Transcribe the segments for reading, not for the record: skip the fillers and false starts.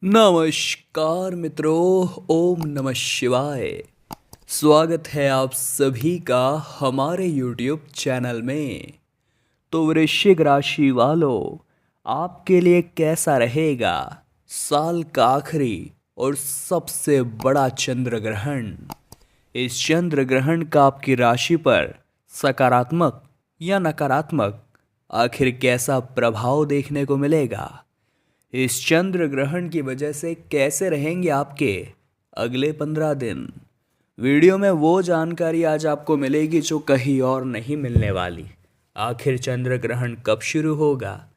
नमस्कार मित्रों, ओम नमः शिवाय। स्वागत है आप सभी का हमारे YouTube चैनल में। तो वृश्चिक राशि वालों, आपके लिए कैसा रहेगा साल का आखिरी और सबसे बड़ा चंद्र ग्रहण। इस चंद्र ग्रहण का आपकी राशि पर सकारात्मक या नकारात्मक आखिर कैसा प्रभाव देखने को मिलेगा। इस चंद्र ग्रहण की वजह से कैसे रहेंगे आपके अगले 15 दिन। वीडियो में वो जानकारी आज आपको मिलेगी जो कहीं और नहीं मिलने वाली। आखिर चंद्र ग्रहण कब शुरू होगा,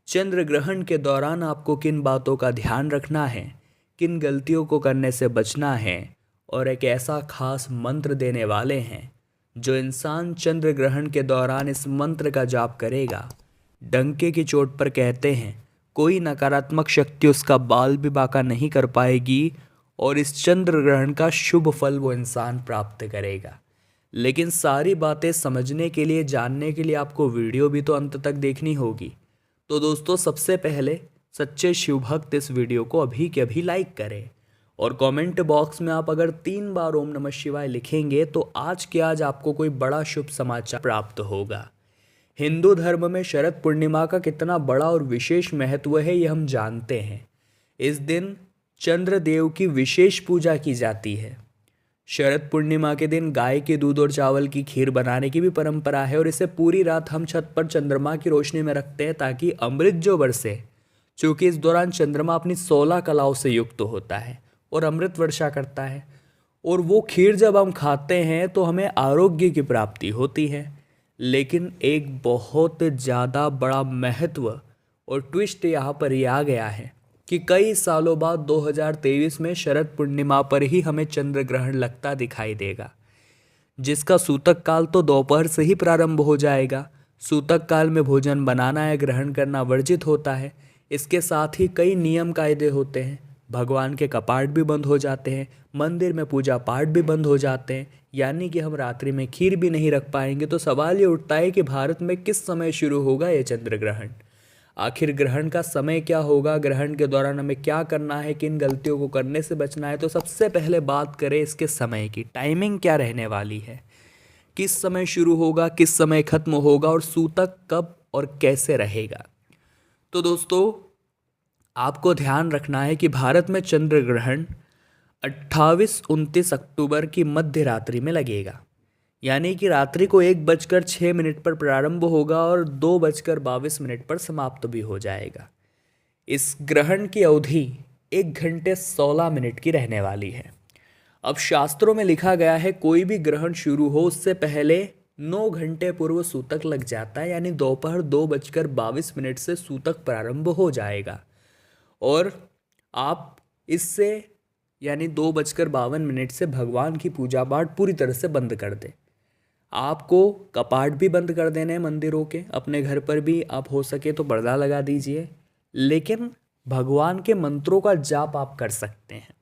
चंद्र ग्रहण के दौरान आपको किन बातों का ध्यान रखना है, किन गलतियों को करने से बचना है, और एक ऐसा खास मंत्र देने वाले हैं जो इंसान चंद्र ग्रहण के दौरान इस मंत्र का जाप करेगा, डंके की चोट पर कहते हैं कोई नकारात्मक शक्ति उसका बाल भी बांका नहीं कर पाएगी और इस चंद्र ग्रहण का शुभ फल वो इंसान प्राप्त करेगा। लेकिन सारी बातें समझने के लिए, जानने के लिए आपको वीडियो भी तो अंत तक देखनी होगी। तो दोस्तों, सबसे पहले सच्चे शिव भक्त इस वीडियो को अभी के अभी लाइक करें और कमेंट बॉक्स में आप अगर 3 बार ओम नमः शिवाय लिखेंगे तो आज के आज आपको कोई बड़ा शुभ समाचार प्राप्त होगा। हिंदू धर्म में शरद पूर्णिमा का कितना बड़ा और विशेष महत्व है ये हम जानते हैं। इस दिन चंद्रदेव की विशेष पूजा की जाती है। शरद पूर्णिमा के दिन गाय के दूध और चावल की खीर बनाने की भी परंपरा है और इसे पूरी रात हम छत पर चंद्रमा की रोशनी में रखते हैं ताकि अमृत जो बरसे। चूँकि इस दौरान चंद्रमा अपनी 16 कलाओं से युक्त होता है और अमृत वर्षा करता है, और वो खीर जब हम खाते हैं तो हमें आरोग्य की प्राप्ति होती है। लेकिन एक बहुत ज़्यादा बड़ा महत्व और ट्विस्ट यहाँ पर ये आ गया है कि कई सालों बाद 2023 में शरद पूर्णिमा पर ही हमें चंद्र ग्रहण लगता दिखाई देगा, जिसका सूतक काल तो दोपहर से ही प्रारंभ हो जाएगा। सूतक काल में भोजन बनाना या ग्रहण करना वर्जित होता है। इसके साथ ही कई नियम कायदे होते हैं। भगवान के कपाट भी बंद हो जाते हैं, मंदिर में पूजा पाठ भी बंद हो जाते हैं, यानी कि हम रात्रि में खीर भी नहीं रख पाएंगे। तो सवाल ये उठता है कि भारत में किस समय शुरू होगा ये चंद्र ग्रहण। आखिर ग्रहण का समय क्या होगा, ग्रहण के दौरान हमें क्या करना है, किन गलतियों को करने से बचना है। तो सबसे पहले बात करें इसके समय की, टाइमिंग क्या रहने वाली है, किस समय शुरू होगा, किस समय खत्म होगा और सूतक कब और कैसे रहेगा। तो दोस्तों, आपको ध्यान रखना है कि भारत में चंद्र ग्रहण 28-29 अक्टूबर की मध्य रात्रि में लगेगा, यानी कि रात्रि को 1:06 पर प्रारंभ होगा और 2:22 पर समाप्त भी हो जाएगा। इस ग्रहण की अवधि 1 घंटे 16 मिनट की रहने वाली है। अब शास्त्रों में लिखा गया है कोई भी ग्रहण शुरू हो उससे पहले 9 घंटे पूर्व सूतक लग जाता है, यानी दोपहर 2:22 से सूतक प्रारंभ हो जाएगा और आप इससे यानी 2:52 से भगवान की पूजा पाठ पूरी तरह से बंद कर दें। आपको कपाट भी बंद कर देने हैं मंदिरों के, अपने घर पर भी आप हो सके तो पर्दा लगा दीजिए, लेकिन भगवान के मंत्रों का जाप आप कर सकते हैं।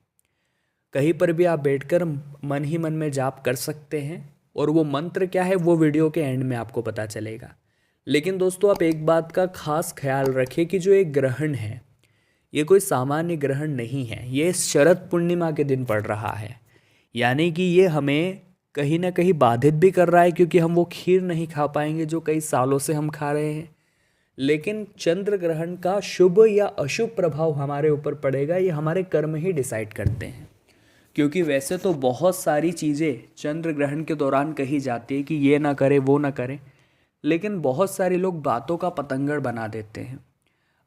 कहीं पर भी आप बैठकर मन ही मन में जाप कर सकते हैं, और वो मंत्र क्या है वो वीडियो के एंड में आपको पता चलेगा। लेकिन दोस्तों, आप एक बात का खास ख्याल रखें कि जो एक ग्रहण है ये कोई सामान्य ग्रहण नहीं है, ये शरद पूर्णिमा के दिन पड़ रहा है, यानी कि ये हमें कहीं ना कहीं बाधित भी कर रहा है क्योंकि हम वो खीर नहीं खा पाएंगे जो कई सालों से हम खा रहे हैं। लेकिन चंद्र ग्रहण का शुभ या अशुभ प्रभाव हमारे ऊपर पड़ेगा, ये हमारे कर्म ही डिसाइड करते हैं। क्योंकि वैसे तो बहुत सारी चीज़ें चंद्र ग्रहण के दौरान कही जाती है कि ये ना करें वो ना करें, लेकिन बहुत सारे लोग बातों का पतंगड़ बना देते हैं।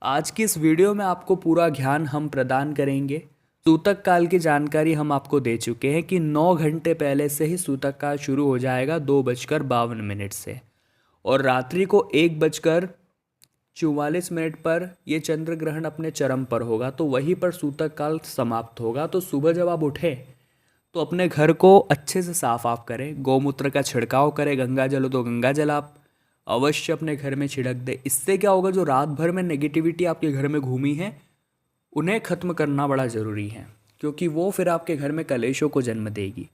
आज की इस वीडियो में आपको पूरा ज्ञान हम प्रदान करेंगे। सूतक काल की जानकारी हम आपको दे चुके हैं कि 9 घंटे पहले से ही सूतक काल शुरू हो जाएगा 2:52 से, और रात्रि को 1:44 पर ये चंद्र ग्रहण अपने चरम पर होगा, तो वहीं पर सूतक काल समाप्त होगा। तो सुबह जब आप उठें तो अपने घर को अच्छे से साफ आप करें, गौमूत्र का छिड़काव करें, गंगा जल हो तो गंगा जल आप अवश्य अपने घर में छिड़क दे। इससे क्या होगा, जो रात भर में नेगेटिविटी आपके घर में घूमी है उन्हें ख़त्म करना बड़ा ज़रूरी है, क्योंकि वो फिर आपके घर में कलेशों को जन्म देगी।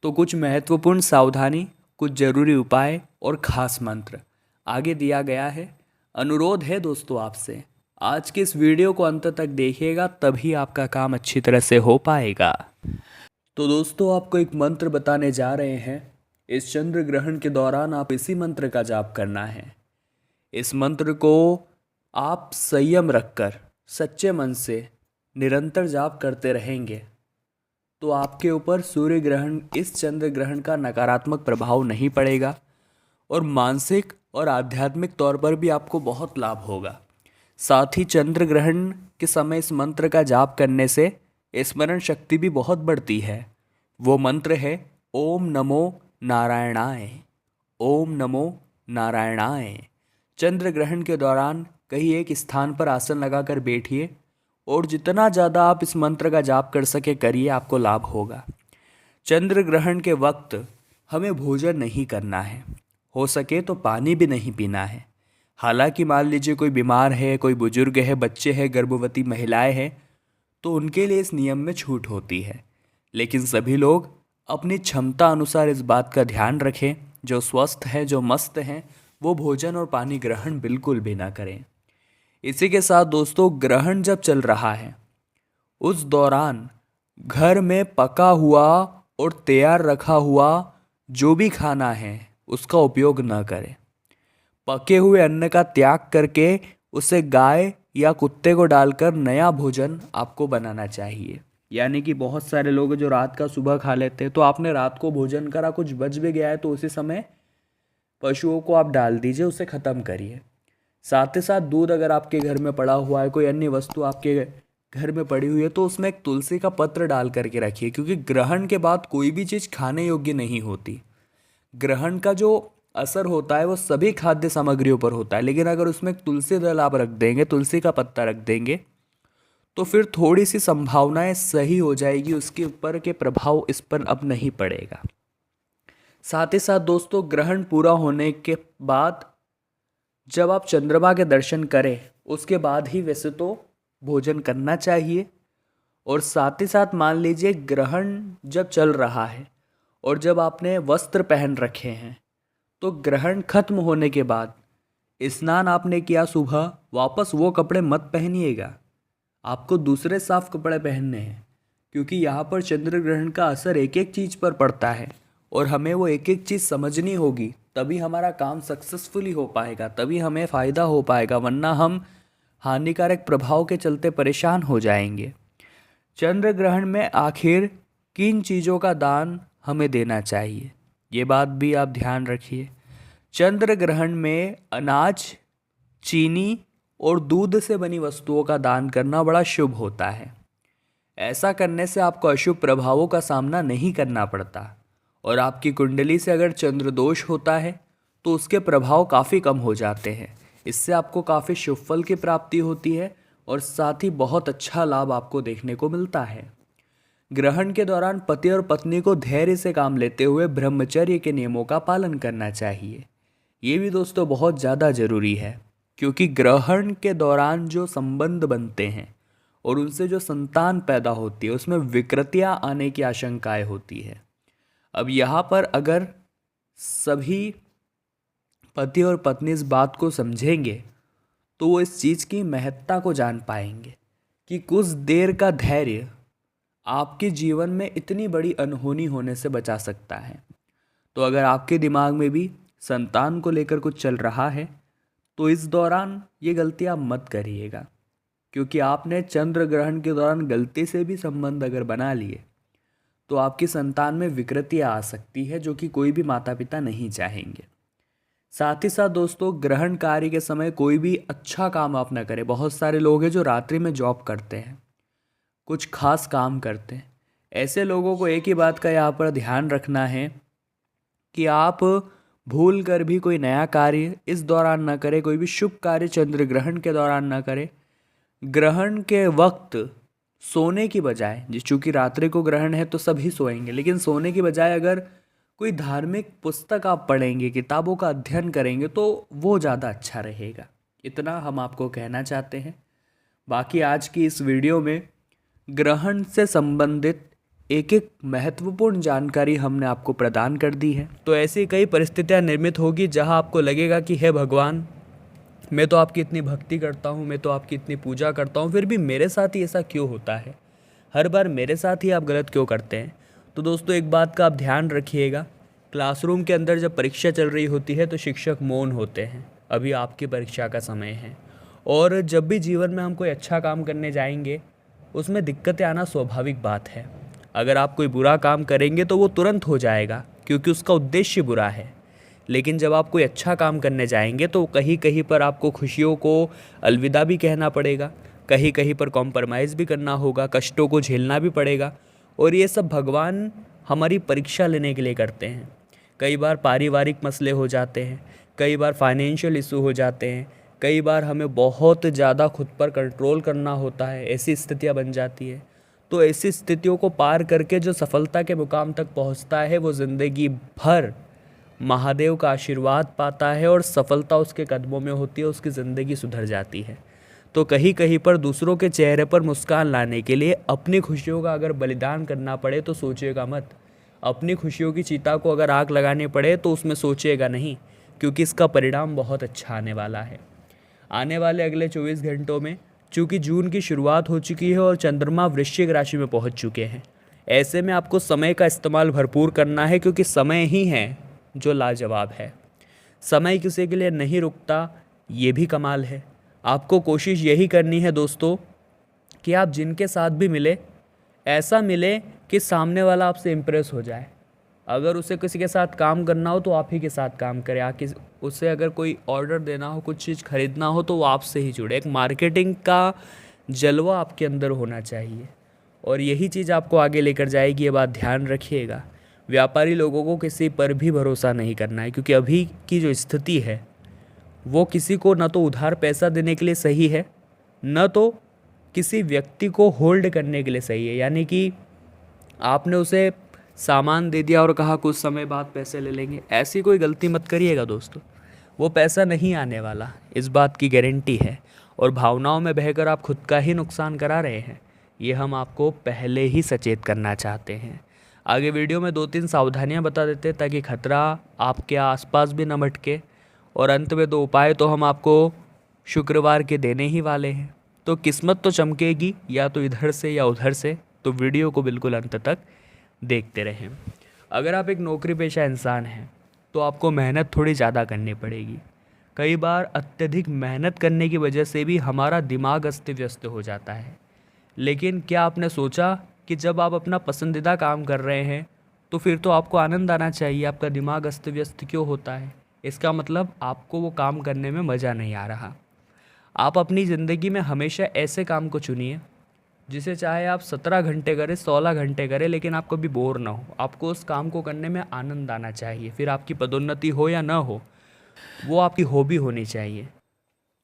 तो कुछ महत्वपूर्ण सावधानी, कुछ ज़रूरी उपाय और ख़ास मंत्र आगे दिया गया है। अनुरोध है दोस्तों आपसे, आज के इस वीडियो को अंत तक देखिएगा, तभी आपका काम अच्छी तरह से हो पाएगा। तो दोस्तों, आपको एक मंत्र बताने जा रहे हैं। इस चंद्र ग्रहण के दौरान आप इसी मंत्र का जाप करना है। इस मंत्र को आप संयम रखकर सच्चे मन से निरंतर जाप करते रहेंगे तो आपके ऊपर सूर्य ग्रहण, इस चंद्र ग्रहण का नकारात्मक प्रभाव नहीं पड़ेगा और मानसिक और आध्यात्मिक तौर पर भी आपको बहुत लाभ होगा। साथ ही चंद्र ग्रहण के समय इस मंत्र का जाप करने से स्मरण शक्ति भी बहुत बढ़ती है। वो मंत्र है ओम नमो नारायणाय। ओम नमो नारायणाय। चंद्र ग्रहण के दौरान कहीं एक स्थान पर आसन लगाकर बैठिए और जितना ज़्यादा आप इस मंत्र का जाप कर सके करिए, आपको लाभ होगा। चंद्र ग्रहण के वक्त हमें भोजन नहीं करना है, हो सके तो पानी भी नहीं पीना है। हालांकि मान लीजिए कोई बीमार है, कोई बुजुर्ग है, बच्चे हैं, गर्भवती महिलाएं हैं, तो उनके लिए इस नियम में छूट होती है। लेकिन सभी लोग अपनी क्षमता अनुसार इस बात का ध्यान रखें। जो स्वस्थ हैं, जो मस्त हैं, वो भोजन और पानी ग्रहण बिल्कुल भी ना करें। इसी के साथ दोस्तों, ग्रहण जब चल रहा है उस दौरान घर में पका हुआ और तैयार रखा हुआ जो भी खाना है उसका उपयोग न करें। पके हुए अन्न का त्याग करके उसे गाय या कुत्ते को डालकर नया भोजन आपको बनाना चाहिए। यानी कि बहुत सारे लोग जो रात का सुबह खा लेते हैं, तो आपने रात को भोजन करा, कुछ बच भी गया है तो उसी समय पशुओं को आप डाल दीजिए, उसे ख़त्म करिए। साथ ही साथ दूध अगर आपके घर में पड़ा हुआ है, कोई अन्य वस्तु आपके घर में पड़ी हुई है, तो उसमें एक तुलसी का पत्र डाल करके रखिए, क्योंकि ग्रहण के बाद कोई भी चीज़ खाने योग्य नहीं होती। ग्रहण का जो असर होता है वो सभी खाद्य सामग्रियों पर होता है, लेकिन अगर उसमें तुलसी दल आप रख देंगे, तुलसी का पत्ता रख देंगे, तो फिर थोड़ी सी संभावनाएं सही हो जाएगी, उसके ऊपर के प्रभाव इस पर अब नहीं पड़ेगा। साथ ही साथ दोस्तों, ग्रहण पूरा होने के बाद जब आप चंद्रमा के दर्शन करें उसके बाद ही वैसे तो भोजन करना चाहिए। और साथ ही साथ मान लीजिए ग्रहण जब चल रहा है और जब आपने वस्त्र पहन रखे हैं, तो ग्रहण खत्म होने के बाद स्नान आपने किया सुबह, वापस वो कपड़े मत पहनिएगा, आपको दूसरे साफ कपड़े पहनने हैं, क्योंकि यहाँ पर चंद्र ग्रहण का असर एक एक चीज़ पर पड़ता है और हमें वो एक एक चीज़ समझनी होगी, तभी हमारा काम सक्सेसफुली हो पाएगा, तभी हमें फ़ायदा हो पाएगा, वरना हम हानिकारक प्रभाव के चलते परेशान हो जाएंगे। चंद्र ग्रहण में आखिर किन चीज़ों का दान हमें देना चाहिए, ये बात भी आप ध्यान रखिए। चंद्र ग्रहण में अनाज, चीनी और दूध से बनी वस्तुओं का दान करना बड़ा शुभ होता है। ऐसा करने से आपको अशुभ प्रभावों का सामना नहीं करना पड़ता और आपकी कुंडली से अगर चंद्र दोष होता है तो उसके प्रभाव काफ़ी कम हो जाते हैं। इससे आपको काफ़ी शुभ फल की प्राप्ति होती है और साथ ही बहुत अच्छा लाभ आपको देखने को मिलता है। ग्रहण के दौरान पति और पत्नी को धैर्य से काम लेते हुए ब्रह्मचर्य के नियमों का पालन करना चाहिए। ये भी दोस्तों बहुत ज़्यादा ज़रूरी है, क्योंकि ग्रहण के दौरान जो संबंध बनते हैं और उनसे जो संतान पैदा होती है उसमें विकृतियाँ आने की आशंकाएं होती है। अब यहाँ पर अगर सभी पति और पत्नी इस बात को समझेंगे तो वो इस चीज़ की महत्ता को जान पाएंगे कि कुछ देर का धैर्य आपके जीवन में इतनी बड़ी अनहोनी होने से बचा सकता है। तो अगर आपके दिमाग में भी संतान को लेकर कुछ चल रहा है तो इस दौरान ये गलतियाँ मत करिएगा, क्योंकि आपने चंद्र ग्रहण के दौरान गलती से भी संबंध अगर बना लिए तो आपकी संतान में विकृतियाँ आ सकती है, जो कि कोई भी माता पिता नहीं चाहेंगे। साथ ही साथ दोस्तों, ग्रहण कार्य के समय कोई भी अच्छा काम आप ना करें। बहुत सारे लोग हैं जो रात्रि में जॉब करते हैं, कुछ खास काम करते हैं। ऐसे लोगों को एक ही बात का यहाँ पर ध्यान रखना है कि आप भूल कर भी कोई नया कार्य इस दौरान ना करें, कोई भी शुभ कार्य चंद्र ग्रहण के दौरान ना करें। ग्रहण के वक्त सोने की बजाय, चूँकि रात्रि को ग्रहण है तो सभी सोएंगे, लेकिन सोने की बजाय अगर कोई धार्मिक पुस्तक आप पढ़ेंगे, किताबों का अध्ययन करेंगे तो वो ज़्यादा अच्छा रहेगा। इतना हम आपको कहना चाहते हैं। बाकी आज की इस वीडियो में ग्रहण से संबंधित एक एक महत्वपूर्ण जानकारी हमने आपको प्रदान कर दी है। तो ऐसी कई परिस्थितियां निर्मित होगी जहां आपको लगेगा कि हे भगवान, मैं तो आपकी इतनी भक्ति करता हूँ, मैं तो आपकी इतनी पूजा करता हूँ, फिर भी मेरे साथ ही ऐसा क्यों होता है, हर बार मेरे साथ ही आप गलत क्यों करते हैं। तो दोस्तों एक बात का आप ध्यान रखिएगा, क्लासरूम के अंदर जब परीक्षा चल रही होती है तो शिक्षक मौन होते हैं, अभी आपकी परीक्षा का समय है। और जब भी जीवन में हम कोई अच्छा काम करने जाएंगे उसमें दिक्कतें आना स्वाभाविक बात है। अगर आप कोई बुरा काम करेंगे तो वो तुरंत हो जाएगा क्योंकि उसका उद्देश्य बुरा है। लेकिन जब आप कोई अच्छा काम करने जाएंगे तो कहीं कहीं पर आपको खुशियों को अलविदा भी कहना पड़ेगा, कहीं कहीं पर कॉम्प्रोमाइज़ भी करना होगा, कष्टों को झेलना भी पड़ेगा। और ये सब भगवान हमारी परीक्षा लेने के लिए करते हैं। कई बार पारिवारिक मसले हो जाते हैं, कई बार फाइनेंशियल इशू हो जाते हैं, कई बार हमें बहुत ज़्यादा खुद पर कंट्रोल करना होता है, ऐसी स्थितियाँ बन जाती है। तो ऐसी स्थितियों को पार करके जो सफलता के मुकाम तक पहुंचता है वो ज़िंदगी भर महादेव का आशीर्वाद पाता है और सफलता उसके कदमों में होती है, उसकी ज़िंदगी सुधर जाती है। तो कहीं कहीं पर दूसरों के चेहरे पर मुस्कान लाने के लिए अपनी खुशियों का अगर बलिदान करना पड़े तो सोचिएगा मत। अपनी खुशियों की चिता को अगर आग लगानी पड़े तो उसमें सोचिएगा नहीं, क्योंकि इसका परिणाम बहुत अच्छा आने वाला है। आने वाले अगले 24 घंटों में चूँकि जून की शुरुआत हो चुकी है और चंद्रमा वृश्चिक राशि में पहुंच चुके हैं, ऐसे में आपको समय का इस्तेमाल भरपूर करना है, क्योंकि समय ही है जो लाजवाब है। समय किसी के लिए नहीं रुकता, ये भी कमाल है। आपको कोशिश यही करनी है दोस्तों कि आप जिनके साथ भी मिले ऐसा मिले कि सामने वाला आपसे इम्प्रेस हो जाए। अगर उसे किसी के साथ काम करना हो तो आप ही के साथ काम करें। उसे अगर कोई ऑर्डर देना हो, कुछ चीज़ खरीदना हो तो वो आपसे ही जुड़े। एक मार्केटिंग का जलवा आपके अंदर होना चाहिए और यही चीज़ आपको आगे लेकर जाएगी, ये बात ध्यान रखिएगा। व्यापारी लोगों को किसी पर भी भरोसा नहीं करना है, क्योंकि अभी की जो स्थिति है वो किसी को न तो उधार पैसा देने के लिए सही है, न तो किसी व्यक्ति को होल्ड करने के लिए सही है। यानी कि आपने उसे सामान दे दिया और कहा कुछ समय बाद पैसे ले लेंगे, ऐसी कोई गलती मत करिएगा दोस्तों। वो पैसा नहीं आने वाला, इस बात की गारंटी है। और भावनाओं में बहकर आप खुद का ही नुकसान करा रहे हैं, ये हम आपको पहले ही सचेत करना चाहते हैं। आगे वीडियो में 2-3 सावधानियां बता देते हैं ताकि खतरा आपके आसपास भी न भटके। और अंत में 2 उपाय तो हम आपको शुक्रवार के देने ही वाले हैं। तो किस्मत तो चमकेगी या तो इधर से या उधर से, तो वीडियो को बिल्कुल अंत तक देखते रहें। अगर आप एक नौकरी पेशा इंसान हैं तो आपको मेहनत थोड़ी ज़्यादा करनी पड़ेगी। कई बार अत्यधिक मेहनत करने की वजह से भी हमारा दिमाग अस्त व्यस्त हो जाता है। लेकिन क्या आपने सोचा कि जब आप अपना पसंदीदा काम कर रहे हैं तो फिर तो आपको आनंद आना चाहिए, आपका दिमाग अस्त व्यस्त क्यों होता है? इसका मतलब आपको वो काम करने में मज़ा नहीं आ रहा। आप अपनी ज़िंदगी में हमेशा ऐसे काम को चुनिए जिसे चाहे आप 17 घंटे करें, 16 घंटे करें, लेकिन आप कभी बोर ना हो। आपको उस काम को करने में आनंद आना चाहिए। फिर आपकी पदोन्नति हो या ना हो, वो आपकी हॉबी होनी चाहिए।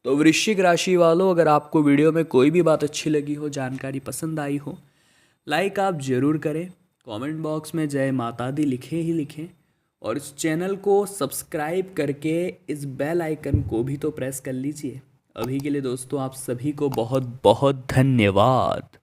तो वृश्चिक राशि वालों, अगर आपको वीडियो में कोई भी बात अच्छी लगी हो, जानकारी पसंद आई हो, लाइक आप ज़रूर करें, कमेंट बॉक्स में जय माता दी लिखें ही लिखें, और इस चैनल को सब्सक्राइब करके इस बेल आइकन को भी तो प्रेस कर लीजिए। अभी के लिए दोस्तों आप सभी को बहुत बहुत धन्यवाद।